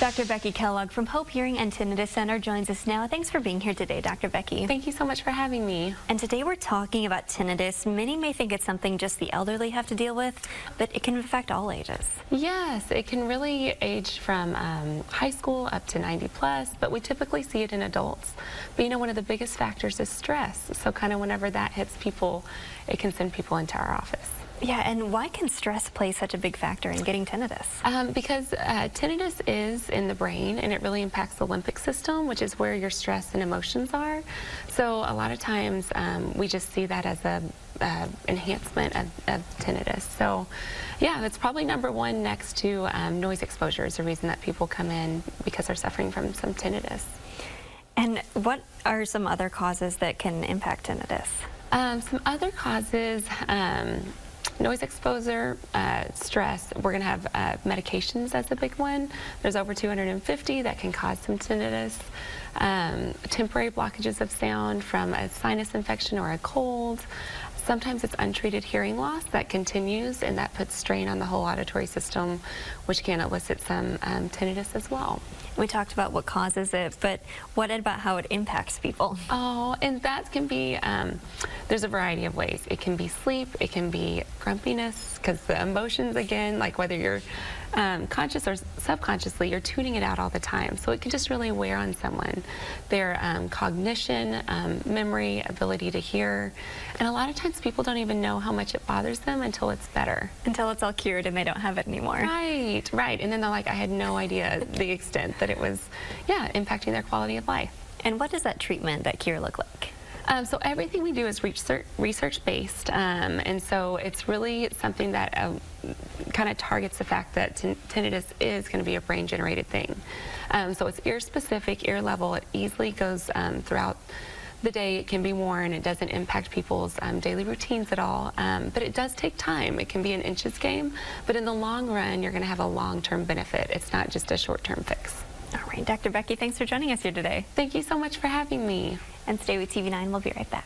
Dr. Becki Kellogg from Hope Hearing and Tinnitus Center joins us now. Thanks for being here today, Dr. Becki. Thank you so much for having me. And today we're talking about tinnitus. Many may think it's something just the elderly have to deal with, but it can affect all ages. Yes, it can really age from high school up to 90 plus, but we typically see it in adults. But you know, one of the biggest factors is stress. So kind of whenever that hits people, it can send people into our office. Yeah, and why can stress play such a big factor in getting tinnitus? Because tinnitus is in the brain, and it really impacts the limbic system, which is where your stress and emotions are. So a lot of times we just see that as a enhancement of tinnitus. So yeah, that's probably number one next to noise exposure is the reason that people come in because they're suffering from some tinnitus. And what are some other causes that can impact tinnitus? Some other causes, noise exposure, stress. We're going to have medications as a big one. There's over 250 that can cause some tinnitus. Temporary blockages of sound from a sinus infection or a cold. Sometimes it's untreated hearing loss that continues, and that puts strain on the whole auditory system, which can elicit some tinnitus as well. We talked about what causes it, but what about how it impacts people? Oh, and that can be, there's a variety of ways. It can be sleep, it can be grumpiness, because the emotions, again, like whether you're conscious or subconsciously, you're tuning it out all the time. So it can just really wear on someone. Their cognition, memory, ability to hear, and a lot of times people don't even know how much it bothers them until it's better. Until it's all cured and they don't have it anymore. Right, right. And then they're like, I had no idea the extent that it was, yeah, impacting their quality of life. And what does that treatment, that cure, look like? So everything we do is research-based, and so it's really something that kind of targets the fact that tinnitus is going to be a brain-generated thing. So it's ear-specific, ear level. It easily goes throughout the day. It can be worn. It doesn't impact people's daily routines at all, but it does take time. It can be an inches game, but in the long run, you're going to have a long-term benefit. It's not just a short-term fix. All right, Dr. Becki, thanks for joining us here today. Thank you so much for having me. And stay with TV9. We'll be right back.